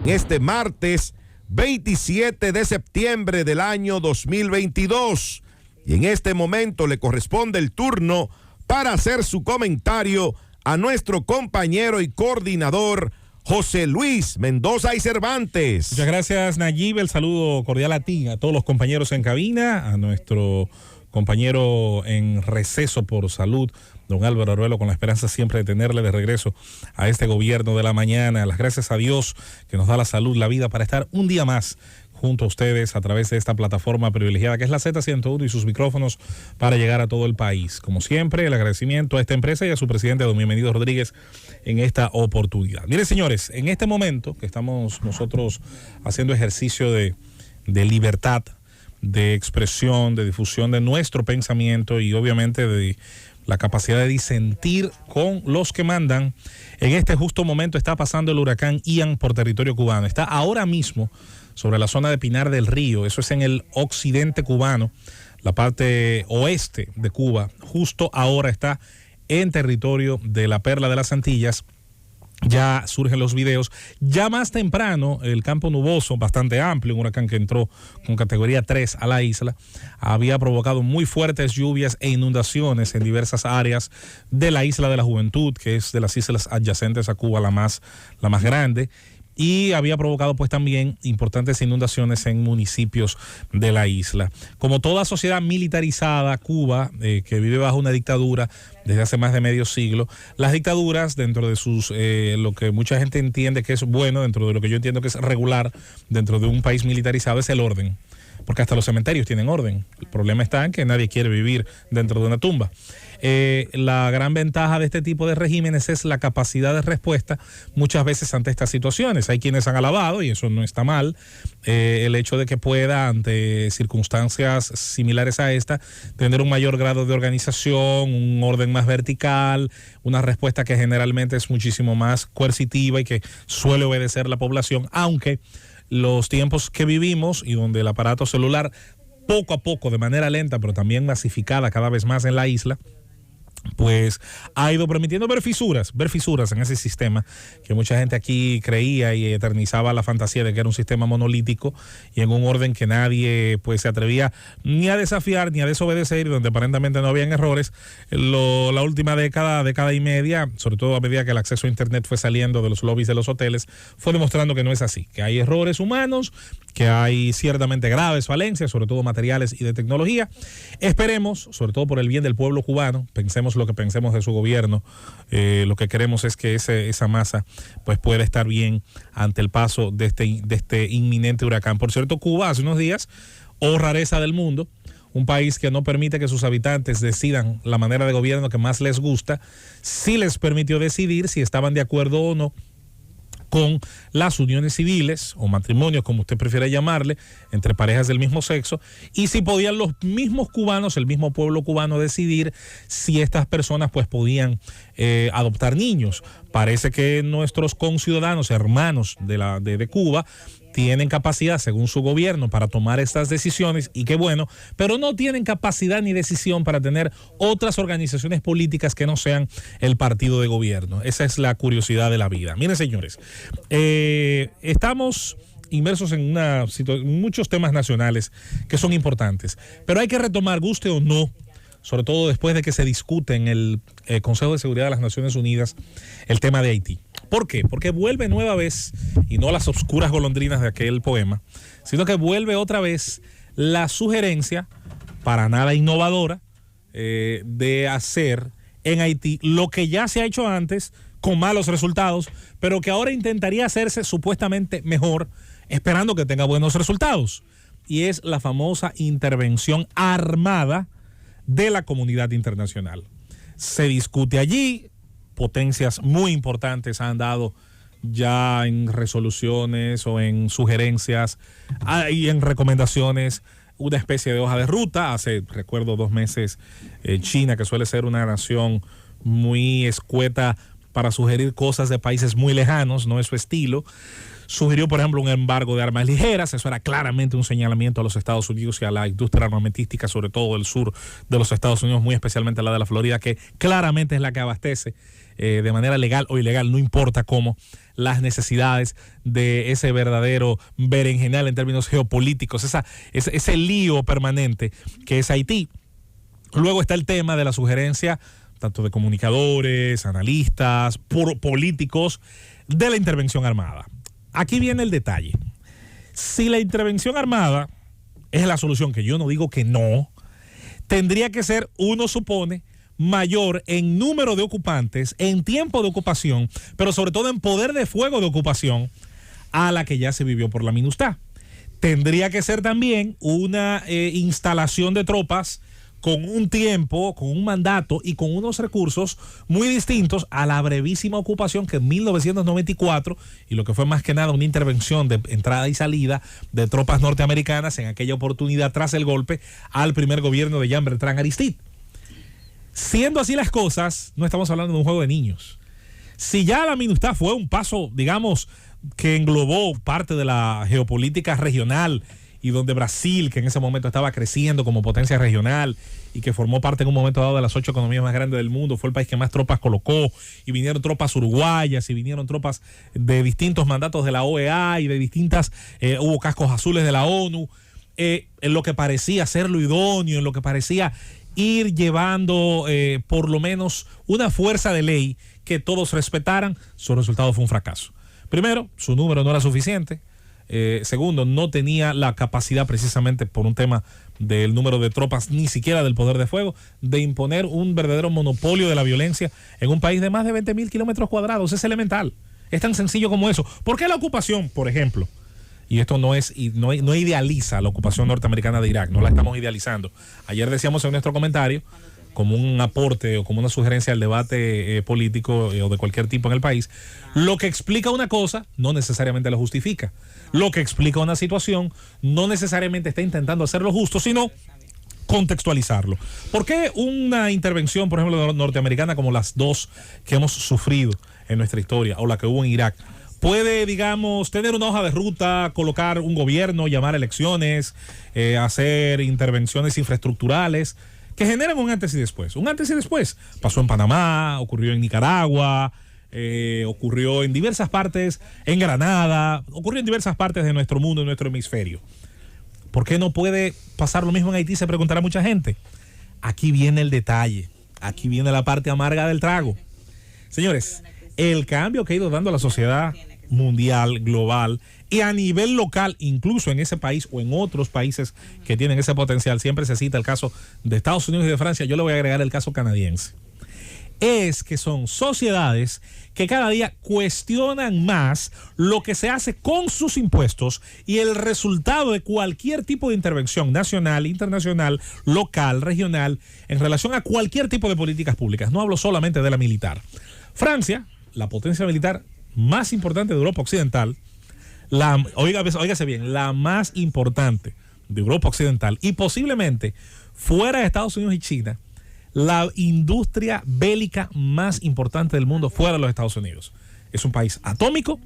Este martes 27 de septiembre del año 2022. Y en este momento le corresponde el turno para hacer su comentario a nuestro compañero y coordinador José Luis Mendoza y Cervantes. Muchas gracias, Nayib. El saludo cordial a ti, a todos los compañeros en cabina, a nuestro compañero en receso por salud, don Álvaro Aruelo, con la esperanza siempre de tenerle de regreso a este gobierno de la mañana. Las gracias a Dios que nos da la salud, la vida para estar un día más junto a ustedes a través de esta plataforma privilegiada que es la Z101 y sus micrófonos para llegar a todo el país. Como siempre, el agradecimiento a esta empresa y a su presidente, don Bienvenido Rodríguez, en esta oportunidad. Miren, señores, en este momento que estamos nosotros haciendo ejercicio de libertad, de expresión, de difusión de nuestro pensamiento y obviamente de la capacidad de disentir con los que mandan, en este justo momento está pasando el huracán Ian por territorio cubano. Está ahora mismo sobre la zona de Pinar del Río, eso es en el occidente cubano, la parte oeste de Cuba. Justo ahora está en territorio de la Perla de las Antillas. Ya surgen los videos. Ya más temprano, el campo nuboso, bastante amplio, un huracán que entró con categoría 3 a la isla, había provocado muy fuertes lluvias e inundaciones en diversas áreas de la Isla de la Juventud, que es de las islas adyacentes a Cuba la más grande, y había provocado pues también importantes inundaciones en municipios de la isla. Como toda sociedad militarizada, Cuba, que vive bajo una dictadura desde hace más de medio siglo, las dictaduras, dentro de sus lo que mucha gente entiende que es bueno, dentro de lo que yo entiendo que es regular dentro de un país militarizado, es el orden, porque hasta los cementerios tienen orden. El problema está en que nadie quiere vivir dentro de una tumba. La gran ventaja de este tipo de regímenes es la capacidad de respuesta muchas veces ante estas situaciones. Hay quienes han alabado, y eso no está mal, el hecho de que pueda, ante circunstancias similares a esta, tener un mayor grado de organización, un orden más vertical, una respuesta que generalmente es muchísimo más coercitiva y que suele obedecer la población, aunque los tiempos que vivimos y donde el aparato celular poco a poco, de manera lenta, pero también masificada cada vez más en la isla, pues ha ido permitiendo ver fisuras en ese sistema que mucha gente aquí creía y eternizaba la fantasía de que era un sistema monolítico y en un orden que nadie pues se atrevía ni a desafiar ni a desobedecer, y donde aparentemente no habían errores. La última década y media, sobre todo a medida que el acceso a internet fue saliendo de los lobbies de los hoteles, fue demostrando que no es así, que hay errores humanos, que hay ciertamente graves falencias, sobre todo materiales y de tecnología. Esperemos, sobre todo por el bien del pueblo cubano, pensemos lo que pensemos de su gobierno, lo que queremos es que esa masa pues pueda estar bien ante el paso de este inminente huracán. Por cierto, Cuba hace unos días, rareza del mundo, un país que no permite que sus habitantes decidan la manera de gobierno que más les gusta, sí les permitió decidir si estaban de acuerdo o no con las uniones civiles o matrimonios, como usted prefiere llamarle, entre parejas del mismo sexo, y si podían los mismos cubanos, el mismo pueblo cubano, decidir si estas personas pues podían adoptar niños. Parece que nuestros conciudadanos, hermanos de Cuba, tienen capacidad, según su gobierno, para tomar estas decisiones, y qué bueno, pero no tienen capacidad ni decisión para tener otras organizaciones políticas que no sean el partido de gobierno. Esa es la curiosidad de la vida. Miren, señores, estamos inmersos en muchos temas nacionales que son importantes, pero hay que retomar, guste o no, sobre todo después de que se discute en el Consejo de Seguridad de las Naciones Unidas el tema de Haití. ¿Por qué? Porque vuelve nueva vez, y no las oscuras golondrinas de aquel poema, sino que vuelve otra vez la sugerencia, para nada innovadora, de hacer en Haití lo que ya se ha hecho antes con malos resultados, pero que ahora intentaría hacerse supuestamente mejor, esperando que tenga buenos resultados. Y es la famosa intervención armada de la comunidad internacional. Se discute allí, potencias muy importantes han dado ya en resoluciones o en sugerencias y en recomendaciones una especie de hoja de ruta. Hace, recuerdo, 2 meses, China, que suele ser una nación muy escueta para sugerir cosas de países muy lejanos, no es su estilo, sugirió, por ejemplo, un embargo de armas ligeras. Eso era claramente un señalamiento a los Estados Unidos y a la industria armamentística, sobre todo del sur de los Estados Unidos, muy especialmente la de la Florida, que claramente es la que abastece de manera legal o ilegal, no importa cómo, las necesidades de ese verdadero berenjenal en términos geopolíticos, ese lío permanente que es Haití. Luego está el tema de la sugerencia, tanto de comunicadores, analistas, políticos, de la intervención armada. Aquí viene el detalle. Si la intervención armada es la solución, que yo no digo que no, tendría que ser, uno supone, mayor en número de ocupantes, en tiempo de ocupación, pero sobre todo en poder de fuego de ocupación a la que ya se vivió por la MINUSTAH. Tendría que ser también una instalación de tropas con un tiempo, con un mandato y con unos recursos muy distintos a la brevísima ocupación que en 1994, y lo que fue más que nada una intervención de entrada y salida de tropas norteamericanas en aquella oportunidad tras el golpe al primer gobierno de Jean-Bertrand Aristide. Siendo así las cosas, no estamos hablando de un juego de niños. Si ya la MINUSTAH fue un paso, digamos, que englobó parte de la geopolítica regional y donde Brasil, que en ese momento estaba creciendo como potencia regional y que formó parte en un momento dado de las 8 economías más grandes del mundo, fue el país que más tropas colocó, y vinieron tropas uruguayas y vinieron tropas de distintos mandatos de la OEA y de distintas, hubo cascos azules de la ONU, en lo que parecía ser lo idóneo, en lo que parecía ir llevando por lo menos una fuerza de ley que todos respetaran. Su resultado fue un fracaso. Primero, su número no era suficiente. Segundo, no tenía la capacidad, precisamente por un tema del número de tropas, ni siquiera del poder de fuego, de imponer un verdadero monopolio de la violencia en un país de más de 20.000 kilómetros cuadrados. Es elemental. Es tan sencillo como eso. ¿Por qué la ocupación, por ejemplo? Y esto no idealiza la ocupación norteamericana de Irak, no la estamos idealizando. Ayer decíamos en nuestro comentario, como un aporte o como una sugerencia al debate político o de cualquier tipo en el país, lo que explica una cosa no necesariamente lo justifica. Lo que explica una situación no necesariamente está intentando hacerlo justo, sino contextualizarlo. ¿Por qué una intervención, por ejemplo, norteamericana como las dos que hemos sufrido en nuestra historia o la que hubo en Irak, puede, digamos, tener una hoja de ruta, colocar un gobierno, llamar elecciones, hacer intervenciones infraestructurales que generan un antes y después? Un antes y después pasó en Panamá, ocurrió en Nicaragua, ocurrió en diversas partes, en Granada, ocurrió en diversas partes de nuestro mundo, en nuestro hemisferio. ¿Por qué no puede pasar lo mismo en Haití? Se preguntará mucha gente. Aquí viene el detalle, aquí viene la parte amarga del trago. Señores, el cambio que ha ido dando la sociedad mundial, global y a nivel local, incluso en ese país o en otros países que tienen ese potencial, siempre se cita el caso de Estados Unidos y de Francia, yo le voy a agregar el caso canadiense, es que son sociedades que cada día cuestionan más lo que se hace con sus impuestos y el resultado de cualquier tipo de intervención nacional, internacional, local, regional, en relación a cualquier tipo de políticas públicas. No hablo solamente de la militar. Francia, la potencia militar más importante de Europa Occidental, óigase bien, la más importante de Europa Occidental y posiblemente fuera de Estados Unidos y China, la industria bélica más importante del mundo fuera de los Estados Unidos. Es un país atómico,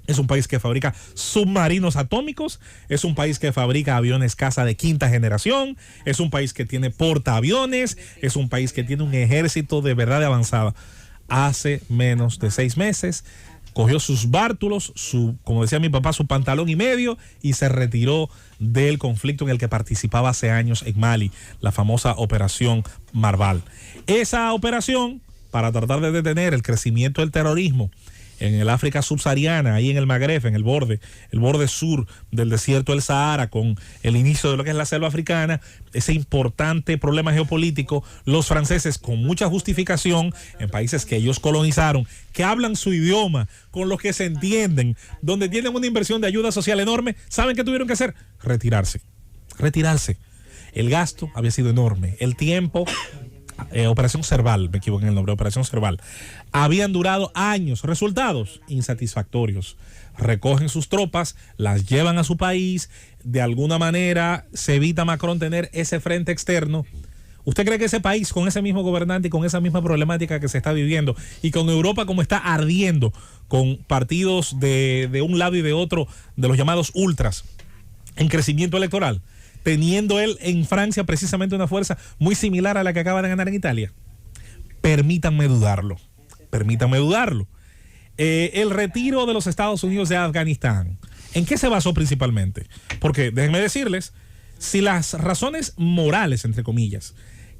es un país que fabrica submarinos atómicos, es un país que fabrica aviones caza de quinta generación, es un país que tiene portaaviones, es un país que tiene un ejército de verdad avanzada. Hace menos de 6 meses cogió sus bártulos, como decía mi papá, su pantalón y medio, y se retiró del conflicto en el que participaba hace años en Mali, la famosa Operación Marval. Esa operación, para tratar de detener el crecimiento del terrorismo en el África subsahariana, ahí en el Magreb, en el borde sur del desierto del Sahara, con el inicio de lo que es la selva africana, ese importante problema geopolítico, los franceses, con mucha justificación, en países que ellos colonizaron, que hablan su idioma, con los que se entienden, donde tienen una inversión de ayuda social enorme, ¿saben qué tuvieron que hacer? Retirarse. El gasto había sido enorme, el tiempo... Operación Serval, me equivoqué en el nombre, Operación Serval, habían durado años. Resultados insatisfactorios. Recogen sus tropas, las llevan a su país, de alguna manera se evita Macron tener ese frente externo. ¿Usted cree que ese país, con ese mismo gobernante y con esa misma problemática que se está viviendo, y con Europa como está ardiendo, con partidos de un lado y de otro, de los llamados ultras, en crecimiento electoral, teniendo él en Francia precisamente una fuerza muy similar a la que acaba de ganar en Italia? Permítanme dudarlo. El retiro de los Estados Unidos de Afganistán, ¿en qué se basó principalmente? Porque déjenme decirles, si las razones morales, entre comillas,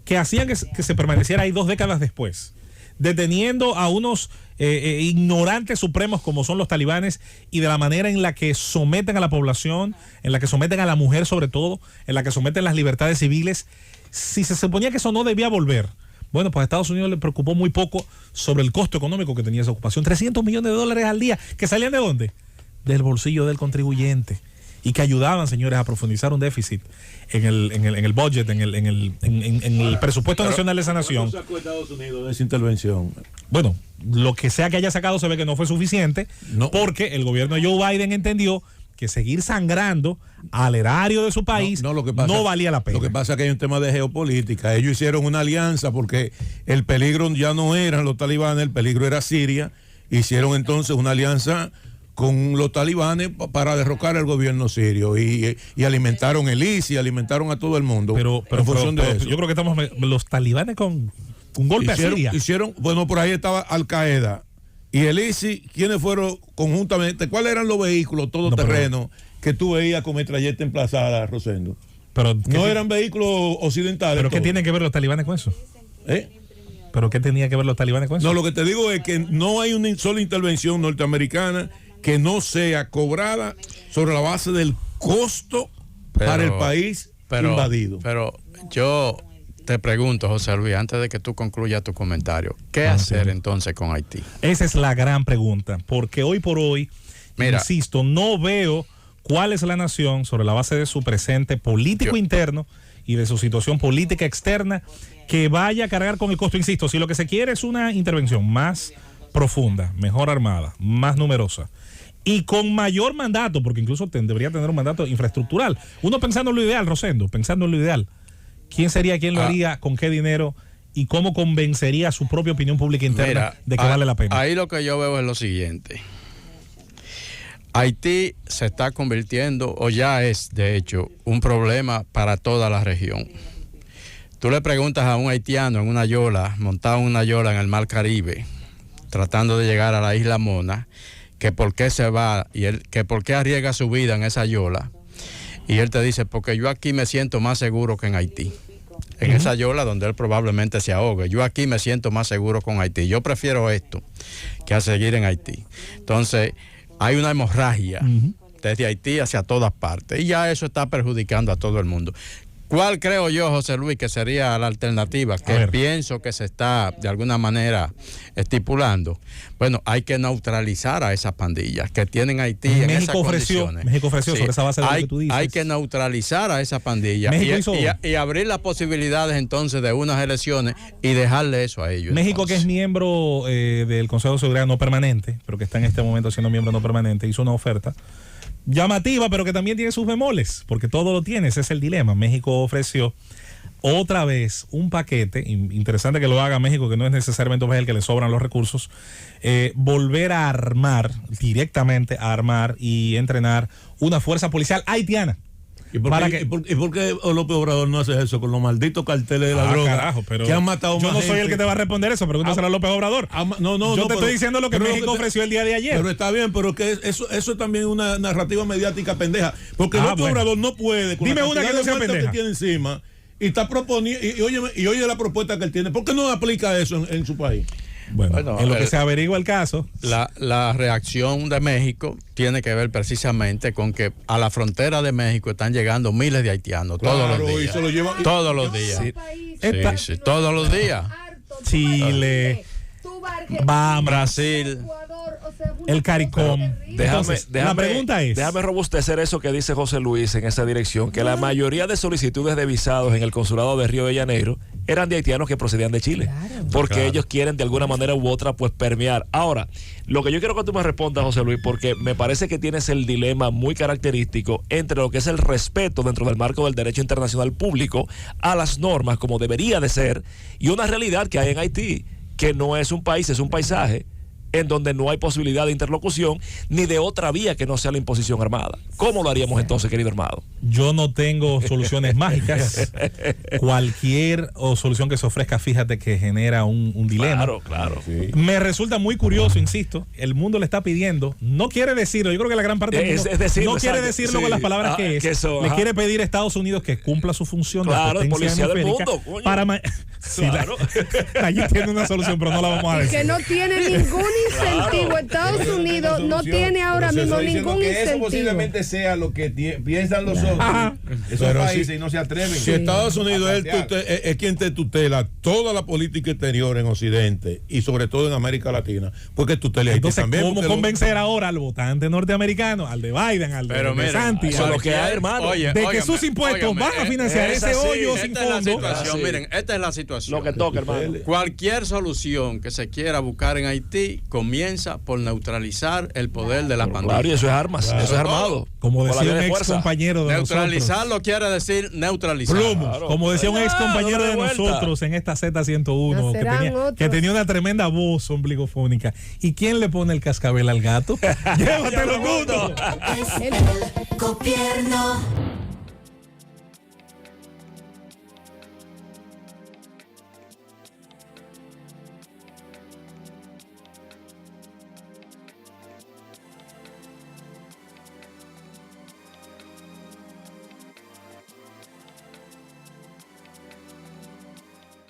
que hacían que se permaneciera ahí 2 décadas después, deteniendo a unos ignorantes supremos como son los talibanes, y de la manera en la que someten a la población, en la que someten a la mujer sobre todo, en la que someten las libertades civiles, si se suponía que eso no debía volver, bueno, pues a Estados Unidos le preocupó muy poco sobre el costo económico que tenía esa ocupación. $300 millones al día, ¿que salían de dónde? Del bolsillo del contribuyente, y que ayudaban, señores, a profundizar un déficit en el budget, en el presupuesto nacional de esa nación. ¿Cuánto sacó Estados Unidos de esa intervención? Bueno, lo que sea que haya sacado se ve que no fue suficiente, porque el gobierno de Joe Biden entendió que seguir sangrando al erario de su país no valía la pena. Lo que pasa es que hay un tema de geopolítica. Ellos hicieron una alianza porque el peligro ya no eran los talibanes, el peligro era Siria. Hicieron entonces una alianza con los talibanes para derrocar al gobierno sirio, y alimentaron el ISIS, alimentaron a todo el mundo. Pero yo creo que estamos los talibanes con un golpe a Siria. Bueno, por ahí estaba Al Qaeda y el ISIS. ¿Quiénes fueron conjuntamente? ¿Cuáles eran los vehículos todoterrenos que tú veías con metralleta emplazada, Rosendo? Pero no eran vehículos occidentales. ¿Pero qué tienen que ver los talibanes con eso? ¿Pero qué tenía que ver los talibanes con eso? No, lo que te digo es que no hay una sola intervención norteamericana que no sea cobrada sobre la base del costo para el país invadido. Pero yo te pregunto, José Luis, antes de que tú concluyas tu comentario, ¿qué hacer entonces con Haití? Esa es la gran pregunta, porque hoy por hoy, insisto, no veo cuál es la nación, sobre la base de su presente político interno y de su situación política externa, que vaya a cargar con el costo. Insisto, si lo que se quiere es una intervención más profunda, mejor armada, más numerosa y con mayor mandato, porque incluso debería tener un mandato infraestructural. Uno pensando en lo ideal, Rosendo, pensando en lo ideal, ¿quién sería quien lo haría, con qué dinero y cómo convencería a su propia opinión pública interna de que vale la pena? Ahí lo que yo veo es lo siguiente. Haití se está convirtiendo, o ya es de hecho, un problema para toda la región. Tú le preguntas a un haitiano en una yola, montado en una yola en el Mar Caribe, tratando de llegar a la isla Mona, que por qué se va y que por qué arriesga su vida en esa yola, y él te dice, porque yo aquí me siento más seguro que en Haití, en esa yola donde él probablemente se ahogue. Yo aquí me siento más seguro con Haití, yo prefiero esto que a seguir en Haití. Entonces hay una hemorragia desde Haití hacia todas partes, y ya eso está perjudicando a todo el mundo. ¿Cuál creo yo, José Luis, que sería la alternativa que pienso que se está de alguna manera estipulando? Bueno, hay que neutralizar a esas pandillas que tienen Haití en esas condiciones. México ofreció sobre esa base de lo que tú dices. Hay que neutralizar a esas pandillas y abrir las posibilidades entonces de unas elecciones y dejarle eso a ellos. México, entonces, que es miembro del Consejo de Seguridad no permanente, pero que está en este momento siendo miembro no permanente, hizo una oferta llamativa, pero que también tiene sus bemoles, porque todo lo tiene, ese es el dilema. México ofreció otra vez un paquete, interesante que lo haga México, que no es necesariamente el que le sobran los recursos, volver a armar, directamente a armar y entrenar una fuerza policial haitiana. ¿Y por qué López Obrador no hace eso con los malditos carteles de la droga? Carajo, pero que han matado yo más no soy gente? el que te va a responder eso, pregúntaselo a López Obrador. Yo te estoy diciendo lo que México ofreció el día de ayer. Pero está bien, pero que eso es también una narrativa mediática pendeja. Porque López Obrador no puede, con dime una que no sea pendeja, que tiene encima, y está proponiendo, y oye la propuesta que él tiene. ¿Por qué no aplica eso en su país? Bueno, en lo que se averigua el caso. La reacción de México tiene que ver precisamente con que a la frontera de México están llegando miles de haitianos todos los días. Todos los días. Sí, todos los días. Chile, Bahamas, Brasil, el CARICOM. La pregunta es, déjame robustecer eso que dice José Luis en esa dirección, que la mayoría de solicitudes de visados en el consulado de Río de Janeiro eran de haitianos que procedían de Chile, porque ellos quieren de alguna manera u otra pues permear. Ahora, lo que yo quiero que tú me respondas, José Luis, porque me parece que tienes el dilema muy característico entre lo que es el respeto dentro del marco del derecho internacional público a las normas como debería de ser, y una realidad que hay en Haití, que no es un país, es un paisaje en donde no hay posibilidad de interlocución ni de otra vía que no sea la imposición armada. ¿Cómo lo haríamos entonces, querido Armado? Yo no tengo soluciones mágicas. Cualquier solución que se ofrezca, fíjate que genera un dilema. Claro. Sí. Me resulta muy curioso, insisto, el mundo le está pidiendo, no quiere decirlo, yo creo que la gran parte del mundo no quiere decirlo con las palabras que es. Le quiere pedir a Estados Unidos que cumpla su función de policía del mundo, coño. Claro. Allí tiene una solución, pero no la vamos a decir. Que no tiene ningún incentivo. Estados Unidos no tiene ahora mismo ningún incentivo. Eso posiblemente sea lo que piensan los otros. Esos países y no se atreven. Si Estados Unidos es quien te tutela toda la política exterior en Occidente y sobre todo en América Latina, porque tutela Haití entonces, también. ¿cómo convencer ahora al votante norteamericano, al de Biden, al de Santi, eso es lo que hay, hermano, de que sus impuestos van a financiar ese hoyo sin fondo? Miren, esta es la situación. Lo que toca, hermano. Cualquier solución que se quiera buscar en Haití comienza por neutralizar el poder de las pandillas. Claro, y eso es armas, eso es armado. Como decía un ex compañero de neutralizarlo quiere decir neutralizar. Claro. Como decía un ex compañero de nosotros en esta Z101 que tenía una tremenda voz ombligofónica. ¿Y quién le pone el cascabel al gato? Llévatelo, mundo. El gobierno.